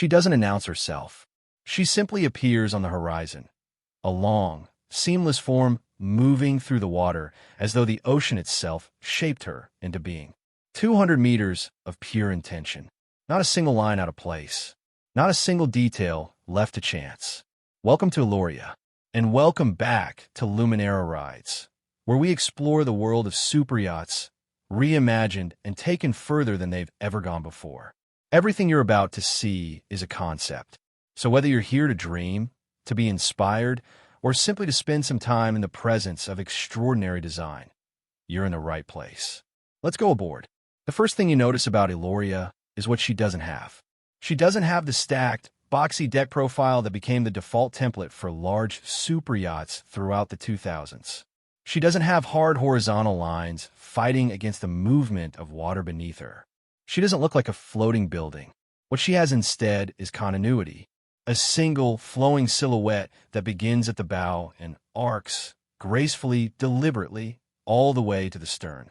She doesn't announce herself. She simply appears on the horizon, a long, seamless form moving through the water as though the ocean itself shaped her into being. 200 meters of pure intention. Not a single line out of place. Not a single detail left to chance. Welcome to Aloria, and welcome back to Luminera Rides, where we explore the world of superyachts, reimagined and taken further than they've ever gone before. Everything you're about to see is a concept. So whether you're here to dream, to be inspired, or simply to spend some time in the presence of extraordinary design, you're in the right place. Let's go aboard. The first thing you notice about Aeloria is what she doesn't have. She doesn't have the stacked, boxy deck profile that became the default template for large superyachts throughout the 2000s. She doesn't have hard horizontal lines fighting against the movement of water beneath her. She doesn't look like a floating building. What she has instead is continuity, a single, flowing silhouette that begins at the bow and arcs gracefully, deliberately, all the way to the stern.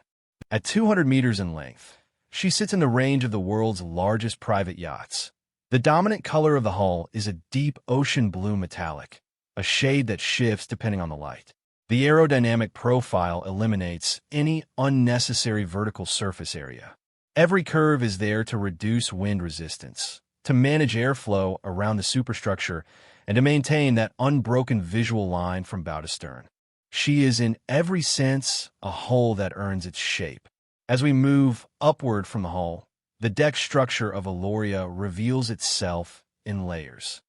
At 200 meters in length, she sits in the range of the world's largest private yachts. The dominant color of the hull is a deep ocean blue metallic, a shade that shifts depending on the light. The aerodynamic profile eliminates any unnecessary vertical surface area. Every curve is there to reduce wind resistance, to manage airflow around the superstructure, and to maintain that unbroken visual line from bow to stern. She is in every sense a hull that earns its shape. As we move upward from the hull, the deck structure of Aloria reveals itself in layers.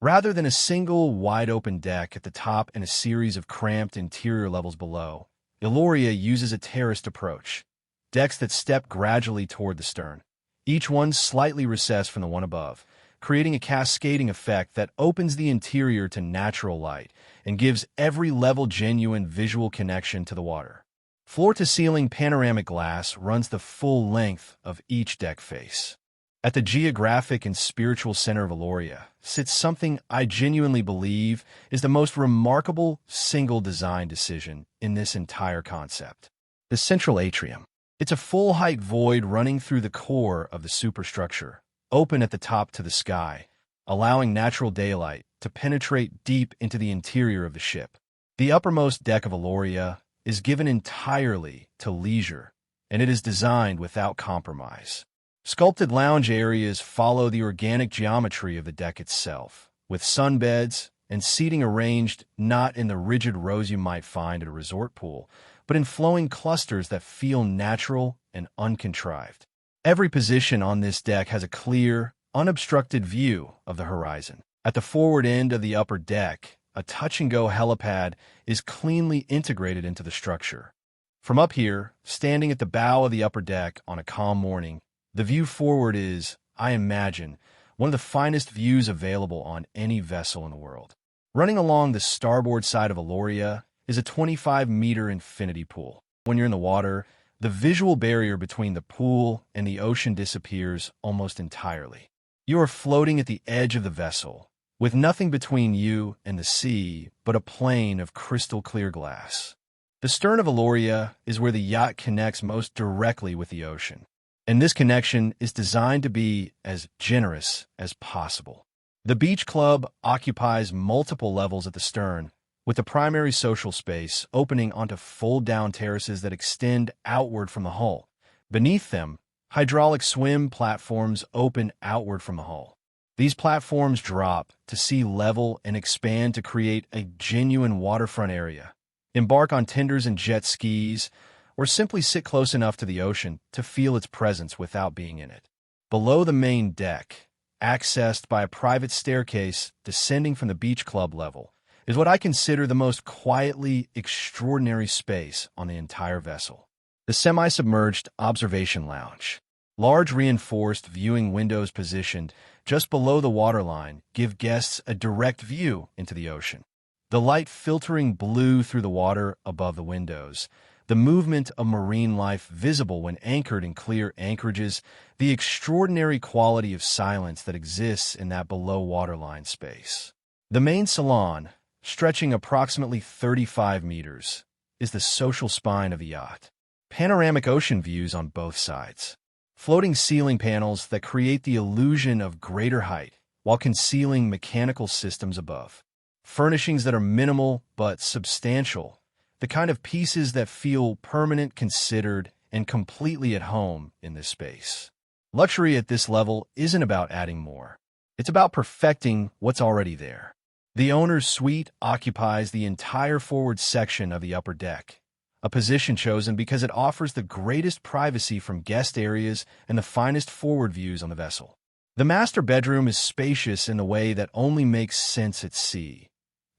Rather than a single wide-open deck at the top and a series of cramped interior levels below, Aloria uses a terraced approach, decks that step gradually toward the stern, each one slightly recessed from the one above, creating a cascading effect that opens the interior to natural light and gives every level genuine visual connection to the water. Floor-to-ceiling panoramic glass runs the full length of each deck face. At the geographic and spiritual center of Aloria sits something I genuinely believe is the most remarkable single design decision in this entire concept. The central atrium. It's a full-height void running through the core of the superstructure, open at the top to the sky, allowing natural daylight to penetrate deep into the interior of the ship. The uppermost deck of Aloria is given entirely to leisure, and it is designed without compromise. Sculpted lounge areas follow the organic geometry of the deck itself, with sunbeds and seating arranged not in the rigid rows you might find at a resort pool, but in flowing clusters that feel natural and uncontrived. Every position on this deck has a clear, unobstructed view of the horizon. At the forward end of the upper deck, a touch-and-go helipad is cleanly integrated into the structure. From up here, standing at the bow of the upper deck on a calm morning, the view forward is, I imagine, one of the finest views available on any vessel in the world. Running along the starboard side of Aloria is a 25-meter infinity pool. When you're in the water, the visual barrier between the pool and the ocean disappears almost entirely. You are floating at the edge of the vessel, with nothing between you and the sea but a plane of crystal-clear glass. The stern of Aloria is where the yacht connects most directly with the ocean, and this connection is designed to be as generous as possible. The beach club occupies multiple levels at the stern, with the primary social space opening onto fold-down terraces that extend outward from the hull. Beneath them, hydraulic swim platforms open outward from the hull. These platforms drop to sea level and expand to create a genuine waterfront area. Embark on tenders and jet skis, or simply sit close enough to the ocean to feel its presence without being in it. Below the main deck, accessed by a private staircase descending from the beach club level, is what I consider the most quietly extraordinary space on the entire vessel. The semi-submerged observation lounge. Large reinforced viewing windows positioned just below the waterline give guests a direct view into the ocean. The light filtering blue through the water above the windows, the movement of marine life visible when anchored in clear anchorages, the extraordinary quality of silence that exists in that below waterline space. The main salon, stretching approximately 35 meters, is the social spine of the yacht. Panoramic ocean views on both sides. Floating ceiling panels that create the illusion of greater height while concealing mechanical systems above. Furnishings that are minimal but substantial, the kind of pieces that feel permanent, considered, and completely at home in this space. Luxury at this level isn't about adding more. It's about perfecting what's already there. The owner's suite occupies the entire forward section of the upper deck, a position chosen because it offers the greatest privacy from guest areas and the finest forward views on the vessel. The master bedroom is spacious in the way that only makes sense at sea.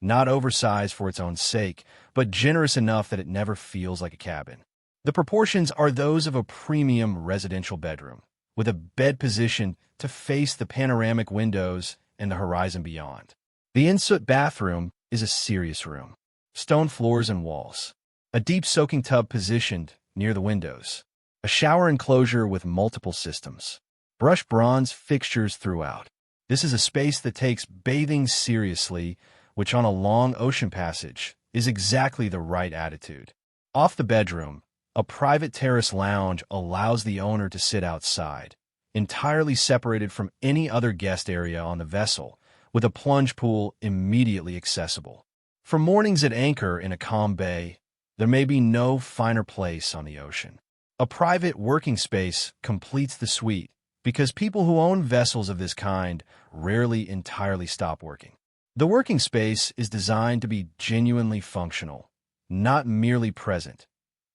Not oversized for its own sake, but generous enough that it never feels like a cabin. The proportions are those of a premium residential bedroom, with a bed positioned to face the panoramic windows and the horizon beyond. The ensuite bathroom is a serious room. Stone floors and walls. A deep soaking tub positioned near the windows. A shower enclosure with multiple systems. Brushed bronze fixtures throughout. This is a space that takes bathing seriously, which on a long ocean passage is exactly the right attitude. Off the bedroom, a private terrace lounge allows the owner to sit outside, entirely separated from any other guest area on the vessel, with a plunge pool immediately accessible. For mornings at anchor in a calm bay, there may be no finer place on the ocean. A private working space completes the suite because people who own vessels of this kind rarely entirely stop working. The working space is designed to be genuinely functional, not merely present.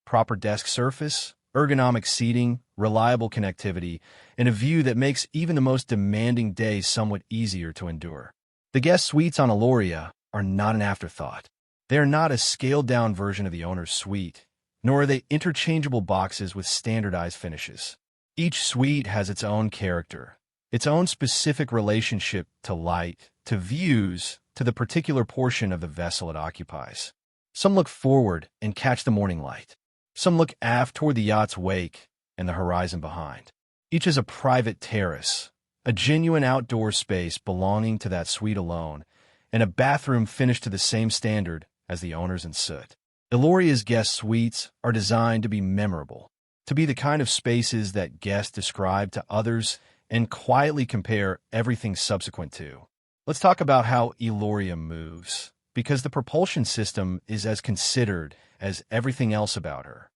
Proper desk surface, ergonomic seating, reliable connectivity, and a view that makes even the most demanding day somewhat easier to endure. The guest suites on Aloria are not an afterthought. They are not a scaled-down version of the owner's suite, nor are they interchangeable boxes with standardized finishes. Each suite has its own character, its own specific relationship to light, to views, to the particular portion of the vessel it occupies. Some look forward and catch the morning light. Some look aft toward the yacht's wake and the horizon behind. Each is a private terrace, a genuine outdoor space belonging to that suite alone, and a bathroom finished to the same standard as the owner's in soot. Aeloria's guest suites are designed to be memorable, to be the kind of spaces that guests describe to others and quietly compare everything subsequent to. Let's talk about how Aloria moves, because the propulsion system is as considered as everything else about her.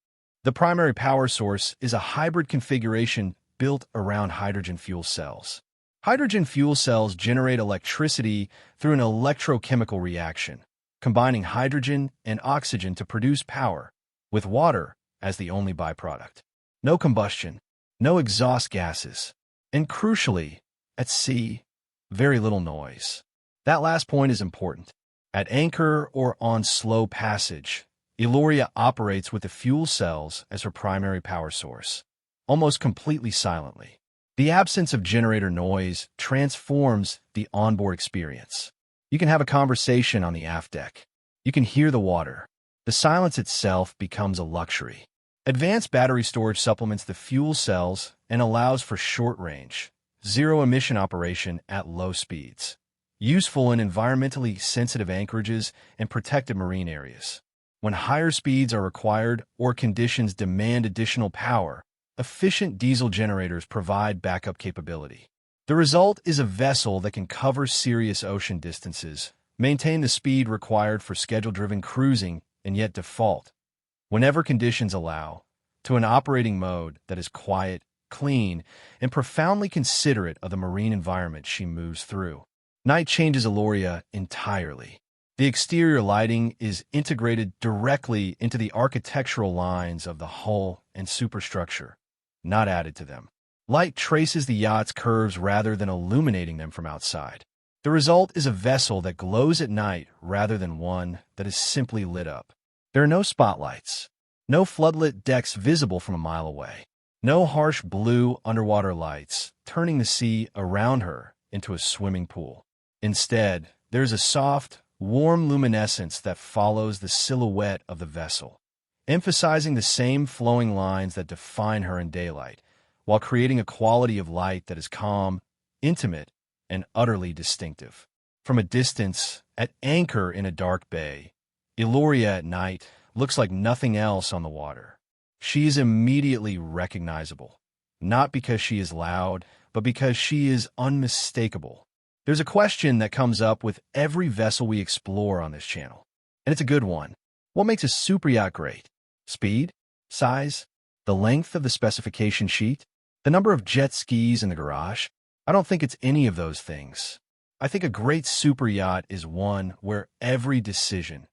The primary power source is a hybrid configuration built around hydrogen fuel cells. Hydrogen fuel cells generate electricity through an electrochemical reaction, combining hydrogen and oxygen to produce power, with water as the only byproduct. No combustion, no exhaust gases, and crucially, at sea, very little noise. That last point is important. At anchor or on slow passage, Aeloria operates with the fuel cells as her primary power source, almost completely silently. The absence of generator noise transforms the onboard experience. You can have a conversation on the aft deck. You can hear the water. The silence itself becomes a luxury. Advanced battery storage supplements the fuel cells and allows for short-range, zero-emission operation at low speeds, useful in environmentally sensitive anchorages and protected marine areas. When higher speeds are required or conditions demand additional power, efficient diesel generators provide backup capability. The result is a vessel that can cover serious ocean distances, maintain the speed required for schedule-driven cruising, and yet default, whenever conditions allow, to an operating mode that is quiet, clean, and profoundly considerate of the marine environment she moves through. Night changes Aloria entirely. The exterior lighting is integrated directly into the architectural lines of the hull and superstructure, not added to them. Light traces the yacht's curves rather than illuminating them from outside. The result is a vessel that glows at night rather than one that is simply lit up. There are no spotlights, no floodlit decks visible from a mile away, no harsh blue underwater lights turning the sea around her into a swimming pool. Instead, there's a soft, warm luminescence that follows the silhouette of the vessel, emphasizing the same flowing lines that define her in daylight, while creating a quality of light that is calm, intimate, and utterly distinctive. From a distance, at anchor in a dark bay, Aeloria at night looks like nothing else on the water. She is immediately recognizable, not because she is loud, but because she is unmistakable. There's a question that comes up with every vessel we explore on this channel, and it's a good one. What makes a superyacht great? Speed? Size? The length of the specification sheet? The number of jet skis in the garage? I don't think it's any of those things. I think a great superyacht is one where every decision,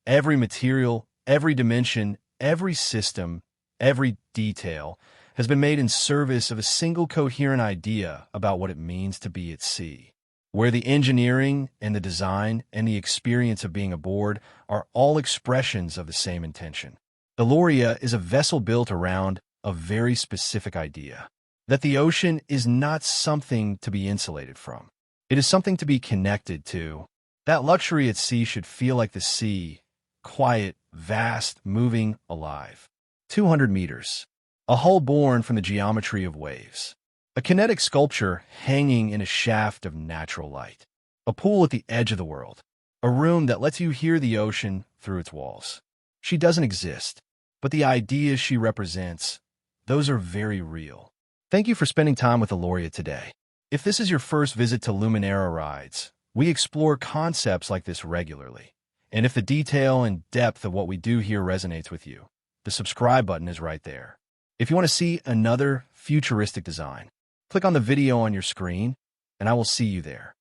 every material, every dimension, every system, every detail has been made in service of a single coherent idea about what it means to be at sea, where the engineering and the design and the experience of being aboard are all expressions of the same intention. Aloria is a vessel built around a very specific idea, that the ocean is not something to be insulated from. It is something to be connected to. That luxury at sea should feel like the sea, quiet, vast, moving, alive. 200 meters. A hull born from the geometry of waves. A kinetic sculpture hanging in a shaft of natural light. A pool at the edge of the world. A room that lets you hear the ocean through its walls. She doesn't exist, but the ideas she represents, those are very real. Thank you for spending time with Aloria today. If this is your first visit to Luminera Rides, we explore concepts like this regularly. And if the detail and depth of what we do here resonates with you, the subscribe button is right there. If you want to see another futuristic design, click on the video on your screen, and I will see you there.